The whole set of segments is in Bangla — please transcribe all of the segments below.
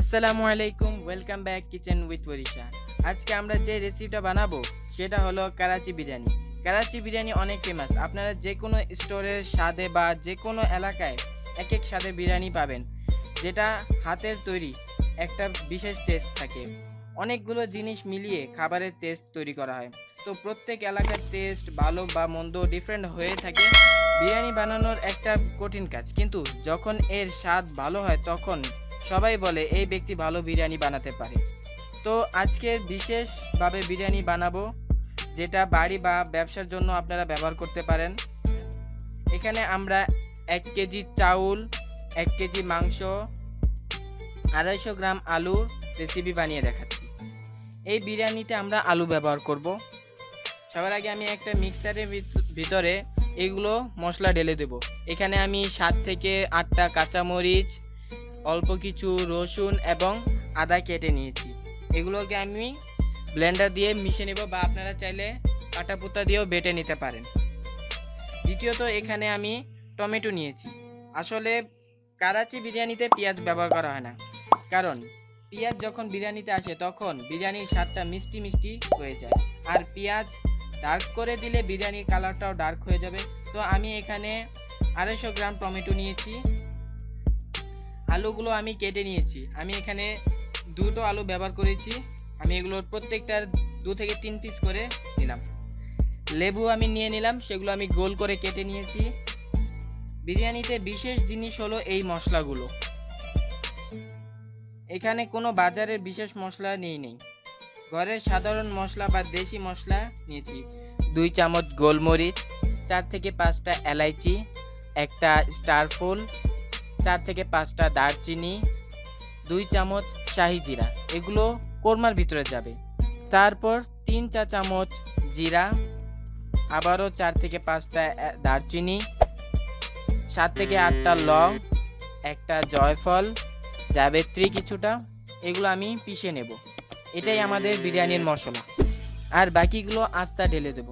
আসসালামু আলাইকুম, ওয়েলকাম ব্যাক কিচেন উইথ ওরিশা। আজকে আমরা যে রেসিপিটা বানাবো সেটা হলো কারাচি বিরিয়ানি। কারাচি বিরিয়ানি অনেক ফেমাস। আপনারা যে কোনো স্টোরের স্বাদে বা যে কোনো এলাকায় এক এক স্বাদের বিরিয়ানি পাবেন, যেটা হাতের তৈরি একটা বিশেষ টেস্ট থাকে। অনেকগুলো জিনিস মিলিয়ে খাবারের টেস্ট তৈরি করা হয়। তো প্রত্যেক এলাকার টেস্ট ভালো বা মন্দ ডিফারেন্ট হয়ে থাকে। বিরিয়ানি বানানোর একটা কঠিন কাজ, কিন্তু যখন এর স্বাদ ভালো হয় তখন সবাই বলে এই ব্যক্তি ভালো বিরিয়ানি বানাতে পারে। তো আজকে বিশেষভাবে বিরিয়ানি বানাবো, যেটা বাড়ি বা ব্যবসার জন্য আপনারা ব্যবহার করতে পারেন। এখানে আমরা 1 কেজি চাউল, 1 কেজি মাংস, 250 গ্রাম আলুর রেসিপি বানিয়ে দেখাচ্ছি। এই বিরিয়ানিতে আমরা আলু ব্যবহার করব। সবার আগে আমি একটা মিক্সারের ভিতরে এগুলো মশলা ঢেলে দেব। এখানে আমি 7 থেকে 8টা কাঁচামরিচ, অল্প কিছু রসুন এবং আদা কেটে নিয়েছি। এগুলোকে আমি ব্লেন্ডার দিয়ে মিশিয়ে নেব, বা আপনারা চাইলে কাঁটাপুতা দিয়েও বেটে নিতে পারেন। দ্বিতীয়ত এখানে আমি টমেটো নিয়েছি। আসলে কারাচি বিরিয়ানিতে পেঁয়াজ ব্যবহার করা হয় না, কারণ পেঁয়াজ যখন বিরিয়ানিতে আসে তখন বিরিয়ানির স্বাদটা মিষ্টি মিষ্টি হয়ে যায়, আর পেঁয়াজ ডার্ক করে দিলে বিরিয়ানির কালারটাও ডার্ক হয়ে যাবে। তো আমি এখানে 250 গ্রাম টমেটো নিয়েছি। আলুগুলো আমি কেটে নিয়েছি। আমি এখানে 2টো আলু ব্যবহার করেছি। আমি এগুলোর প্রত্যেকটার 2 থেকে 3 পিস করে নিলাম। লেবু আমি নিয়ে নিলাম, সেগুলো আমি গোল করে কেটে নিয়েছি। বিরিয়ানিতে বিশেষ জিনিস হলো এই মশলাগুলো। এখানে কোনো বাজারের বিশেষ মশলা নেই, ঘরের সাধারণ মশলা বা দেশি মশলা নিয়েছি। 2 চামচ গোলমরিচ, 4 থেকে 5টা এলাইচি, একটা স্টার ফুল, 4 থেকে 5টা দারচিনি, 2 চামচ শাহি জিরা, এগুলো কোরমার ভিতরে যাবে। তারপর 3 চা চামচ জিরা, আবারও 4 থেকে 5টা দারচিনি, 7 থেকে 8টা লং, একটা জয়ফল, জাবেত্রী কিছুটা, এগুলো আমি পিষে নেব। এটাই আমাদের বিরিয়ানির মশলা, আর বাকিগুলো আস্তা ঢেলে দেব।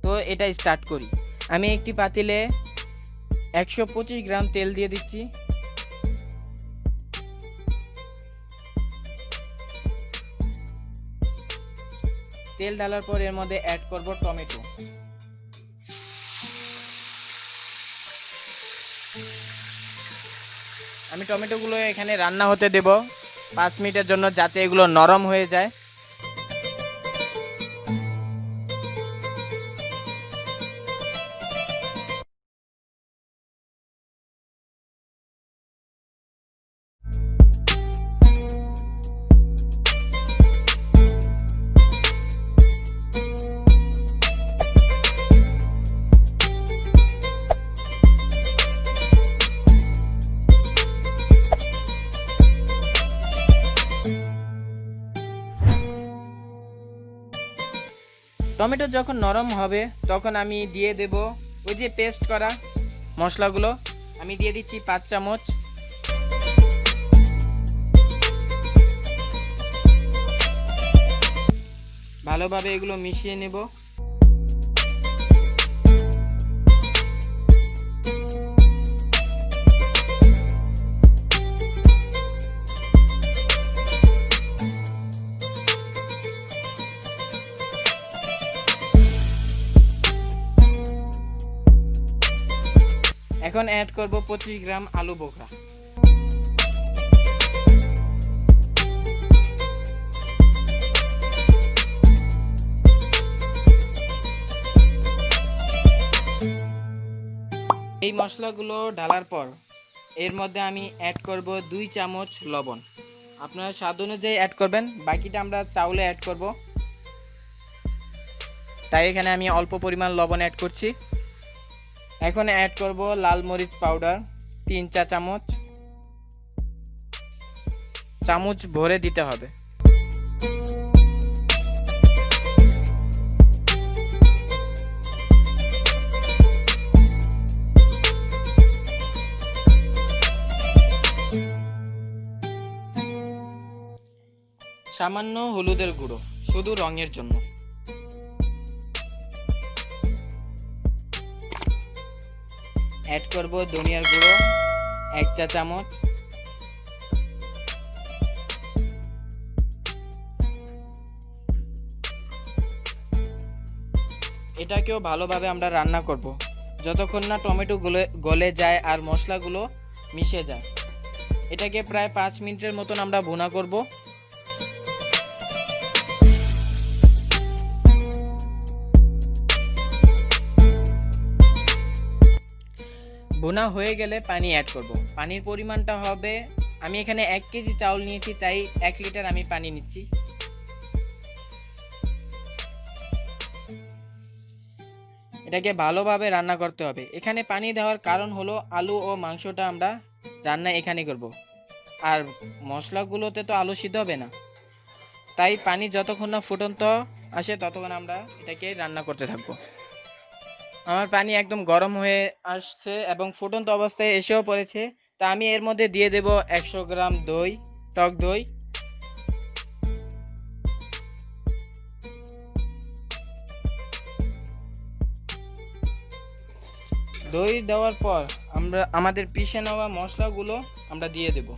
তো এটা স্টার্ট করি। আমি একটি পাতিলে 125 গ্রাম তেল দিয়ে দিচ্ছি। তেল ঢালার পর এর মধ্যে অ্যাড করব টমেটো। আমি টমেটোগুলো এখানে রান্না হতে দেব 5 মিনিটের জন্য, যাতে এগুলো নরম হয়ে যায়। টমেটো যখন নরম হবে তখন আমি দিয়ে দেব ওই যে পেস্ট করা মশলাগুলো। আমি দিয়ে দিচ্ছি 5 চামচ। ভালোভাবে এগুলো মিশিয়ে নেব। এখন অ্যাড করব 25 গ্রাম আলু বোখরা। এই মশলাগুলো ঢালার পর এর মধ্যে আমি অ্যাড করব 2 চামচ লবণ। আপনারা স্বাদ অনুযায়ী অ্যাড করবেন, বাকিটা আমরা চাউলে অ্যাড করব, তাই এখানে আমি অল্প পরিমাণ লবণ অ্যাড করছি। এখন অ্যাড করব লাল মরিচ পাউডার 3 চা চামচ। চামচ ভরে দিতে হবে। সামান্য হলুদের গুঁড়ো, শুধু রঙের জন্য। অ্যাড করব ধনিয়ার গুঁড়ো 1 চা চামচ, এটাকেও ভালোভাবে আমরা রান্না করব, যতক্ষণ না টমেটো গলে যায় আর মশলাগুলো মিশে যায়। এটাকে প্রায় 5 মিনিটের মতন আমরা ভুনা করব। ভুনা হয়ে গেলে পানি অ্যাড করব। পানির পরিমাণটা হবে, আমি এখানে 1 কেজি চাউল নিয়েছি, তাই 1 লিটার আমি পানি নিচ্ছি। এটাকে ভালোভাবে রান্না করতে হবে। এখানে পানি দেওয়ার কারণ হলো আলু ও মাংসটা আমরা রান্না এখানে করব, আর মশলাগুলোতে তো আলু সিদ্ধ হবে না, তাই পানি যতক্ষণ না ফুটন্ত আসে ততক্ষণ আমরা এটাকে রান্না করতে থাকবো। আমার পানি একদম গরম হয়ে আসছে এবং ফুটন্ত অবস্থায় এসেও পড়েছে, তা আমি এর মধ্যে দিয়ে দেব 100 গ্রাম দই, টক দই। দই দেওয়ার পর আমরা আমাদের পিষে নেওয়া মশলাগুলো আমরা দিয়ে দেব।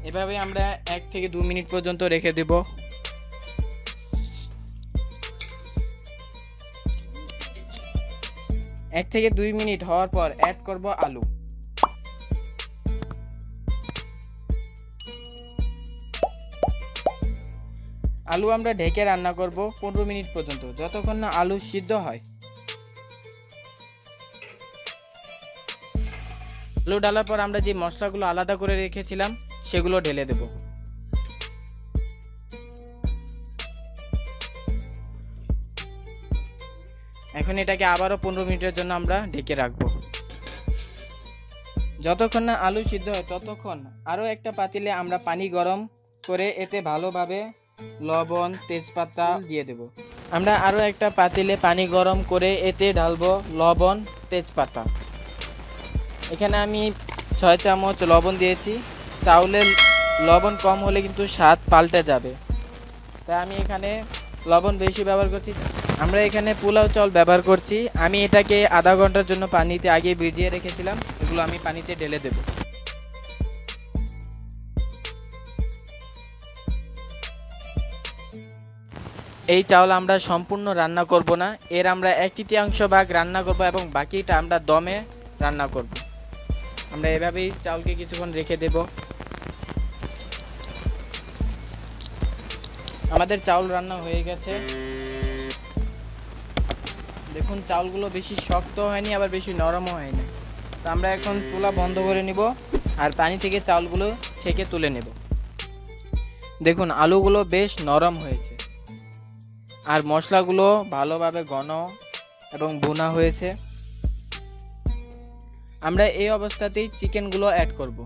এভাবে আমরা 1 থেকে 2 মিনিট পর্যন্ত রেখে দেব। 1 থেকে 2 মিনিট হওয়ার পর অ্যাড করব আলু। আলু আমরা ঢেকে রান্না করব 15 মিনিট পর্যন্ত, যতক্ষণ না আলু সিদ্ধ হয়। আলু ডালার পর আমরা যে মশলাগুলো আলাদা করে রেখেছিলাম সেগুলো ঢেলে দেব। এখন এটাকে আবারও 15 মিনিটের জন্য আমরা ঢেকে রাখবো। যতক্ষণ না আলু সিদ্ধ হয় ততক্ষণ আরও একটা পাতিলে আমরা পানি গরম করে এতে ভালোভাবে লবণ, তেজপাতা দিয়ে দেব। আমরা আরও একটা পাতিলে পানি গরম করে এতে ঢালবো লবণ, তেজপাতা। এখানে আমি 6 চামচ লবণ দিয়েছি। চাউলের লবণ কম হলে কিন্তু স্বাদ পাল্টে যাবে, তাই আমি এখানে লবণ বেশি ব্যবহার করছি। আমরা এখানে পোলাও চাল ব্যবহার করছি। আমি এটাকে আধা ঘন্টার জন্য পানিতে আগে ভিজিয়ে রেখেছিলাম, এগুলো আমি পানিতে ঢেলে দেব। এই চাউল আমরা সম্পূর্ণ রান্না করব না, এর আমরা 1/3 ভাগ রান্না করব এবং বাকিটা আমরা দমে রান্না করব। আমরা এভাবেই চাউলকে কিছুক্ষণ রেখে দেব। আমাদের চাউল রান্না হয়ে গেছে। দেখুন চাউলগুলো বেশি শক্ত হয়নি, আবার বেশি নরমও হয়নি। তো আমরা এখন চুলা বন্ধ করে নিব আর পানি থেকে চাউলগুলো ছেঁকে তুলে নেব। দেখুন আলুগুলো বেশ নরম হয়েছে আর মশলাগুলো ভালোভাবে ঘন এবং ভুনা হয়েছে। আমরা এই অবস্থাতেই চিকেনগুলো অ্যাড করব।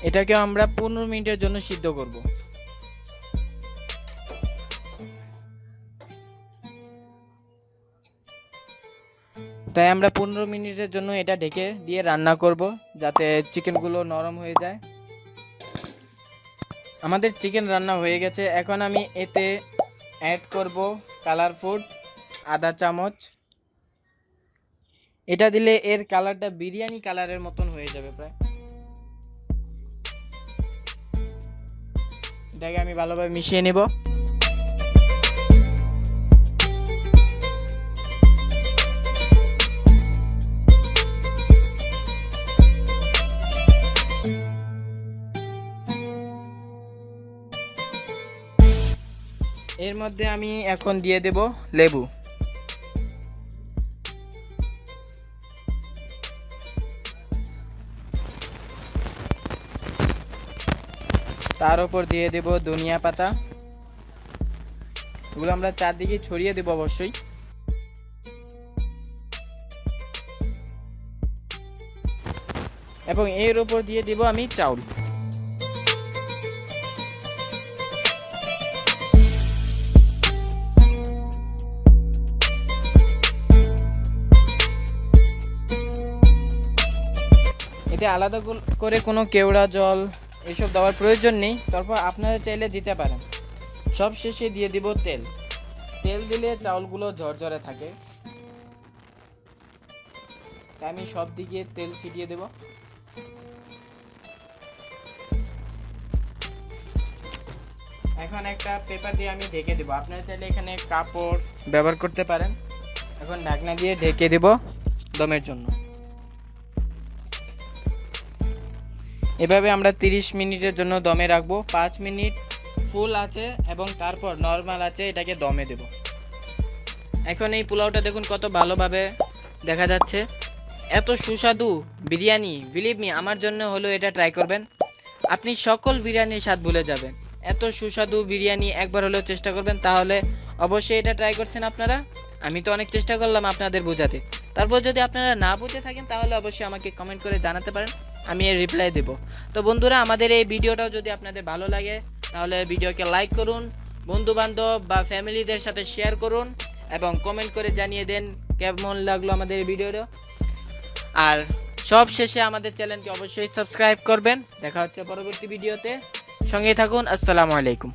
এটাকে আমরা 15 মিনিটের জন্য সিদ্ধ করব। তাই আমরা 15 মিনিটের জন্য এটা ঢেকে দিয়ে রান্না করব, যাতে চিকেনগুলো নরম হয়ে যায়। আমাদের চিকেন রান্না হয়ে গেছে। এখন আমি এতে অ্যাড করব কালার ফুড আধা চামচ। এটা দিলে এর কালারটা বিরিয়ানি কালারের মতন হয়ে যাবে প্রায়। এটাকে আমি ভালোভাবে মিশিয়ে নেব। এর মধ্যে আমি এখন দিয়ে দেব লেবু। তার উপর দিয়ে দেব ধনিয়া পাতা। এগুলো আমরা চারদিকে ছড়িয়ে দেব অবশ্যই। এবং এর উপর দিয়ে দিব আমি চাউল। এতে আলাদা করে কোনো কেওড়া জল এসব দেওয়ার প্রয়োজন নেই, তারপর আপনারা চাইলে দিতে পারেন। সব শেষে দিয়ে দিব তেল। তেল দিলে চাউলগুলো ঝরঝরে থাকে, তাই আমি সব দিকে তেল ছিটিয়ে দেব। এখন একটা পেপার দিয়ে আমি ঢেকে দেব। আপনারা চাইলে এখানে কাপড় ব্যবহার করতে পারেন। এখন ঢাকনা দিয়ে ঢেকে দেব দমের জন্য। এভাবে আমরা 30 মিনিটের জন্য দমে রাখবো। 5 মিনিট ফুল আছে এবং তারপর নর্মাল আছে এটাকে দমে দেব। এখন এই পোলাওটা দেখুন কত ভালোভাবে দেখা যাচ্ছে, এত সুস্বাদু বিরিয়ানি। বিলিভ মি, আমার জন্য হলো এটা ট্রাই করবেন, আপনি সকল বিরিয়ানির স্বাদ ভুলে যাবেন। এত সুস্বাদু বিরিয়ানি একবার হলেও চেষ্টা করবেন, তাহলে অবশ্যই এটা ট্রাই করছেন আপনারা। আমি তো অনেক চেষ্টা করলাম আপনাদের বোঝাতে, তারপর যদি আপনারা না বুঝে থাকেন তাহলে অবশ্যই আমাকে কমেন্ট করে জানাতে পারেন, আমি এর রিপ্লাই দেব। তো বন্ধুরা, আমাদের এই ভিডিওটাও যদি আপনাদের ভালো লাগে তাহলে ভিডিওকে লাইক করুন, বন্ধু বান্ধব বা ফ্যামিলিদের সাথে শেয়ার করুন এবং কমেন্ট করে জানিয়ে দেন কেমন লাগলো আমাদের এই ভিডিওটা। আর সব শেষে আমাদের চ্যানেলকে অবশ্যই সাবস্ক্রাইব করবেন। দেখা হচ্ছে পরবর্তী ভিডিওতে, সঙ্গেই থাকুন। আসসালামু আলাইকুম।